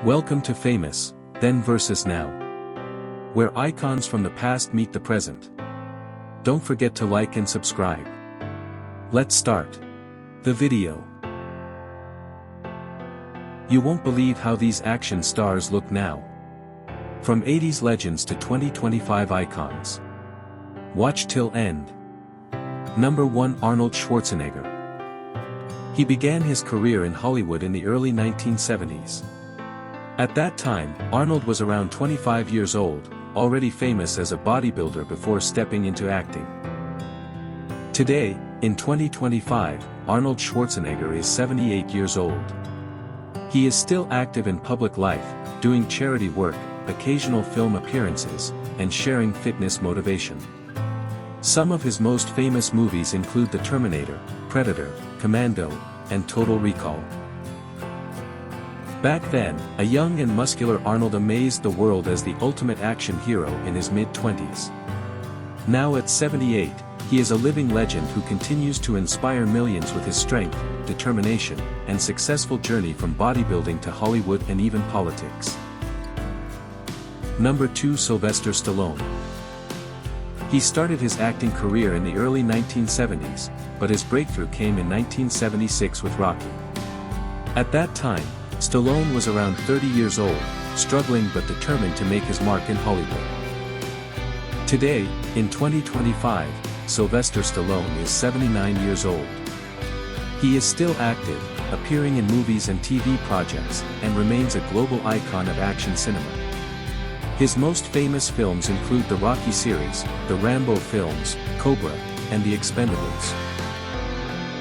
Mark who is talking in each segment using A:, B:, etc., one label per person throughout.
A: Welcome to Famous, Then vs. Now, where icons from the past meet the present. Don't forget to like and subscribe. Let's start the video. You won't believe how these action stars look now. From 80s legends to 2025 icons. Watch till end. Number 1, Arnold Schwarzenegger. He began his career in Hollywood in the early 1970s. At that time, Arnold was around 25 years old, already famous as a bodybuilder before stepping into acting. Today, in 2025, Arnold Schwarzenegger is 78 years old. He is still active in public life, doing charity work, occasional film appearances, and sharing fitness motivation. Some of his most famous movies include The Terminator, Predator, Commando, and Total Recall. Back then, a young and muscular Arnold amazed the world as the ultimate action hero in his mid-20s. Now at 78, he is a living legend who continues to inspire millions with his strength, determination, and successful journey from bodybuilding to Hollywood and even politics. Number 2, Sylvester Stallone. He started his acting career in the early 1970s, but his breakthrough came in 1976 with Rocky. At that time, Stallone was around 30 years old, struggling but determined to make his mark in Hollywood. Today, in 2025, Sylvester Stallone is 79 years old. He is still active, appearing in movies and TV projects, and remains a global icon of action cinema. His most famous films include the Rocky series, the Rambo films, Cobra, and The Expendables.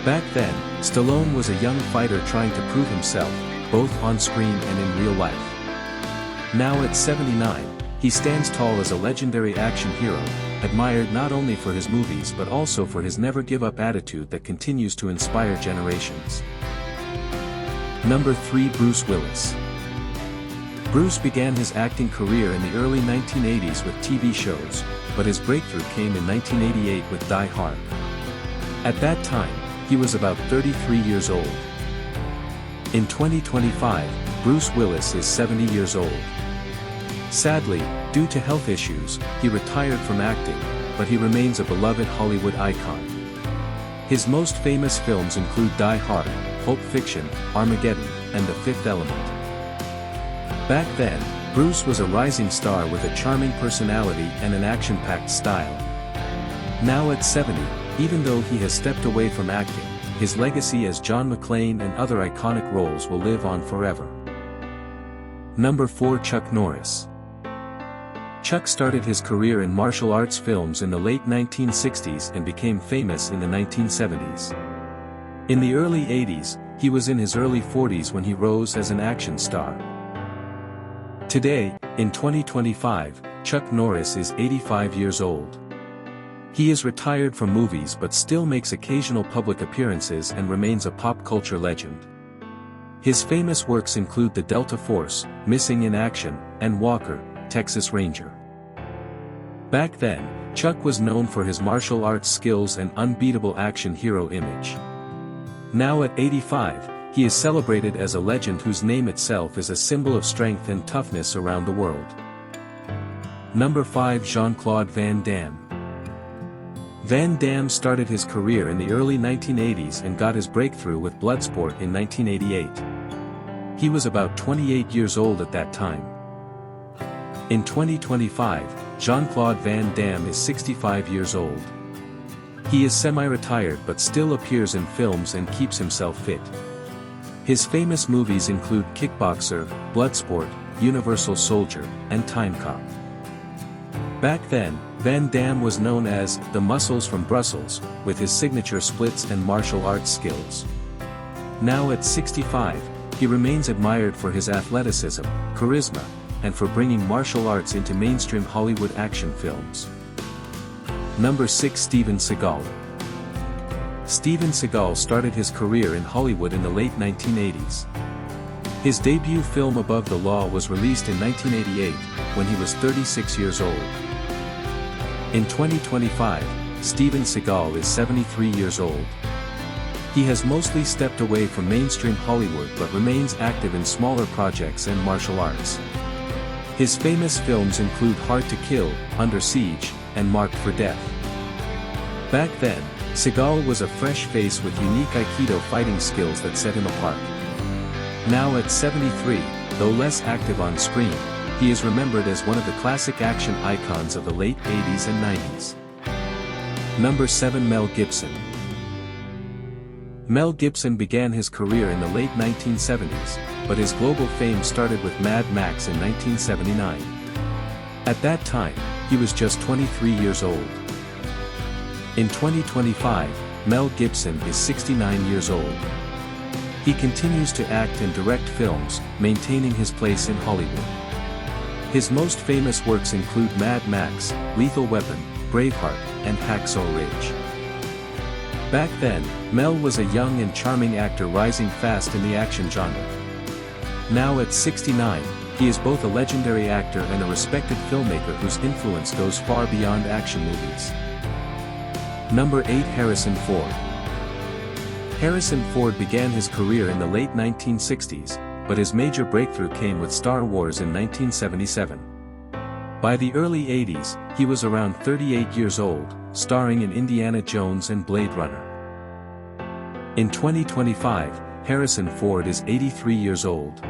A: Back then, Stallone was a young fighter trying to prove himself, both on screen and in real life. Now at 79, he stands tall as a legendary action hero, admired not only for his movies but also for his never-give-up attitude that continues to inspire generations. Number 3, Bruce Willis. Bruce began his acting career in the early 1980s with TV shows, but his breakthrough came in 1988 with Die Hard. At that time, he was about 33 years old. In 2025, Bruce Willis is 70 years old. Sadly, due to health issues, he retired from acting, but he remains a beloved Hollywood icon. His most famous films include Die Hard, Pulp Fiction, Armageddon, and The Fifth Element. Back then, Bruce was a rising star with a charming personality and an action-packed style. Now at 70, even though he has stepped away from acting, his legacy as John McClane and other iconic roles will live on forever. Number 4, Chuck Norris. Chuck started his career in martial arts films in the late 1960s and became famous in the 1970s. In the early 80s, he was in his early 40s when he rose as an action star. Today, in 2025, Chuck Norris is 85 years old. He is retired from movies but still makes occasional public appearances and remains a pop culture legend. His famous works include The Delta Force, Missing in Action, and Walker, Texas Ranger. Back then, Chuck was known for his martial arts skills and unbeatable action hero image. Now at 85, he is celebrated as a legend whose name itself is a symbol of strength and toughness around the world. Number 5, Jean-Claude Van Damme. Van Damme started his career in the early 1980s and got his breakthrough with Bloodsport in 1988. He was about 28 years old at that time. In 2025, Jean-Claude Van Damme is 65 years old. He is semi-retired but still appears in films and keeps himself fit. His famous movies include Kickboxer, Bloodsport, Universal Soldier, and Time Cop. Back then, Van Damme was known as the Muscles from Brussels, with his signature splits and martial arts skills. Now at 65, he remains admired for his athleticism, charisma, and for bringing martial arts into mainstream Hollywood action films. Number 6, Steven Seagal. Steven Seagal started his career in Hollywood in the late 1980s. His debut film Above the Law was released in 1988, when he was 36 years old. In 2025, Steven Seagal is 73 years old. He has mostly stepped away from mainstream Hollywood but remains active in smaller projects and martial arts. His famous films include Hard to Kill, Under Siege, and Marked for Death. Back then, Seagal was a fresh face with unique Aikido fighting skills that set him apart. Now at 73, though less active on screen, he is remembered as one of the classic action icons of the late 80s and 90s. Number 7. Mel Gibson. Mel Gibson began his career in the late 1970s, but his global fame started with Mad Max in 1979. At that time, he was just 23 years old. In 2025, Mel Gibson is 69 years old. He continues to act and direct films, maintaining his place in Hollywood. His most famous works include Mad Max, Lethal Weapon, Braveheart, and Hacksaw Ridge. Back then, Mel was a young and charming actor rising fast in the action genre. Now at 69, he is both a legendary actor and a respected filmmaker whose influence goes far beyond action movies. Number 8. Harrison Ford. Harrison Ford began his career in the late 1960s, but his major breakthrough came with Star Wars in 1977. By the early 80s, he was around 38 years old, starring in Indiana Jones and Blade Runner. In 2025, Harrison Ford is 83 years old.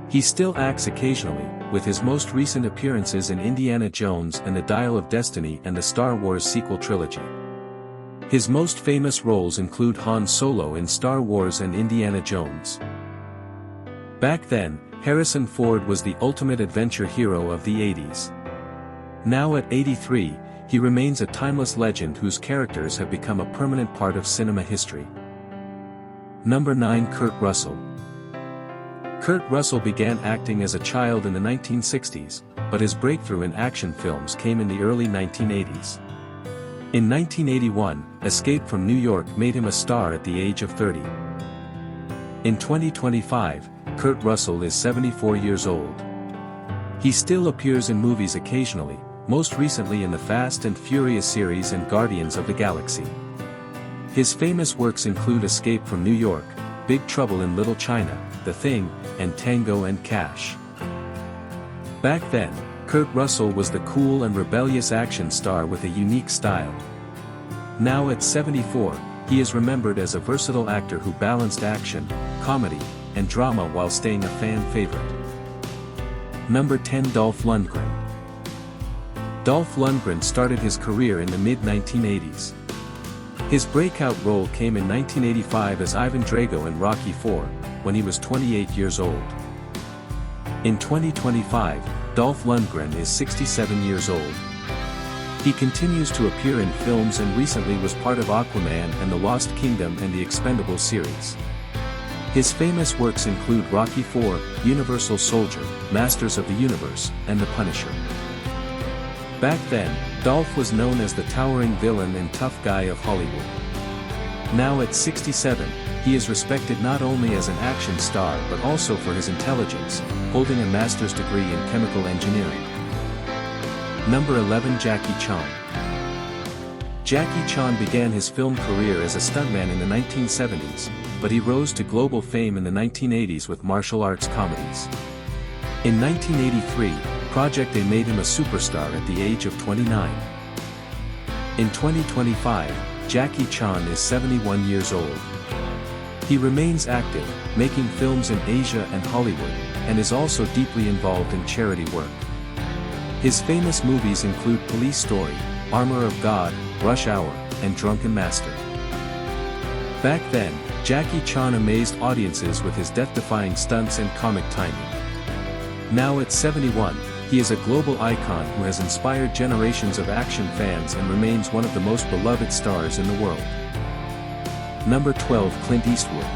A: He still acts occasionally, with his most recent appearances in Indiana Jones and the Dial of Destiny and the Star Wars sequel trilogy. His most famous roles include Han Solo in Star Wars and Indiana Jones. Back then, Harrison Ford was the ultimate adventure hero of the 80s. Now at 83, he remains a timeless legend whose characters have become a permanent part of cinema history. Number 9. Kurt Russell. Kurt Russell began acting as a child in the 1960s, but his breakthrough in action films came in the early 1980s. In 1981, Escape from New York made him a star at the age of 30. In 2025, Kurt Russell is 74 years old. He still appears in movies occasionally, most recently in the Fast and Furious series and Guardians of the Galaxy. His famous works include Escape from New York, Big Trouble in Little China, The Thing, and Tango and Cash. Back then, Kurt Russell was the cool and rebellious action star with a unique style. Now at 74, he is remembered as a versatile actor who balanced action, comedy, and drama while staying a fan favorite. Number 10. Dolph Lundgren. Dolph Lundgren started his career in the mid-1980s. His breakout role came in 1985 as Ivan Drago in Rocky IV, when he was 28 years old. In 2025, Dolph Lundgren is 67 years old. He continues to appear in films and recently was part of Aquaman and the Lost Kingdom and the Expendables series. His famous works include Rocky IV, Universal Soldier, Masters of the Universe, and The Punisher. Back then, Dolph was known as the towering villain and tough guy of Hollywood. Now at 67, he is respected not only as an action star but also for his intelligence, holding a master's degree in chemical engineering. Number 11. Jackie Chan. Jackie Chan began his film career as a stuntman in the 1970s, but he rose to global fame in the 1980s with martial arts comedies. In 1983, Project A made him a superstar at the age of 29. In 2025, Jackie Chan is 71 years old. He remains active, making films in Asia and Hollywood, and is also deeply involved in charity work. His famous movies include Police Story, Armor of God, Rush Hour, and Drunken Master. Back then, Jackie Chan amazed audiences with his death-defying stunts and comic timing. Now at 71, he is a global icon who has inspired generations of action fans and remains one of the most beloved stars in the world. Number 12. Clint Eastwood.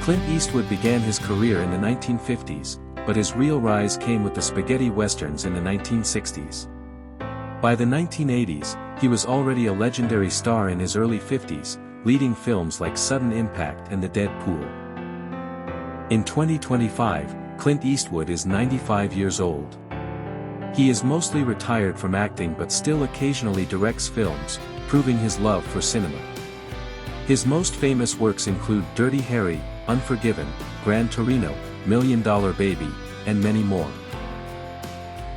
A: Clint Eastwood began his career in the 1950s, but his real rise came with the spaghetti westerns in the 1960s. By the 1980s, he was already a legendary star in his early 50s, leading films like Sudden Impact and The Dead Pool. In 2025, Clint Eastwood is 95 years old. He is mostly retired from acting but still occasionally directs films, proving his love for cinema. His most famous works include Dirty Harry, Unforgiven, Gran Torino, $1 Million Baby, and many more.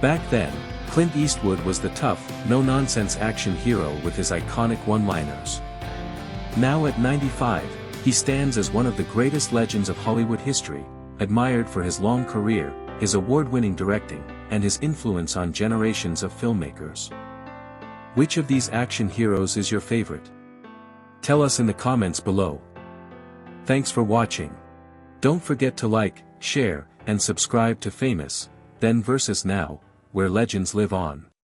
A: Back then, Clint Eastwood was the tough, no-nonsense action hero with his iconic one-liners. Now at 95, he stands as one of the greatest legends of Hollywood history, admired for his long career, his award-winning directing, and his influence on generations of filmmakers. Which of these action heroes is your favorite? Tell us in the comments below. Thanks for watching. Don't forget to like, share, and subscribe to Famous, Then vs. Now, where legends live on.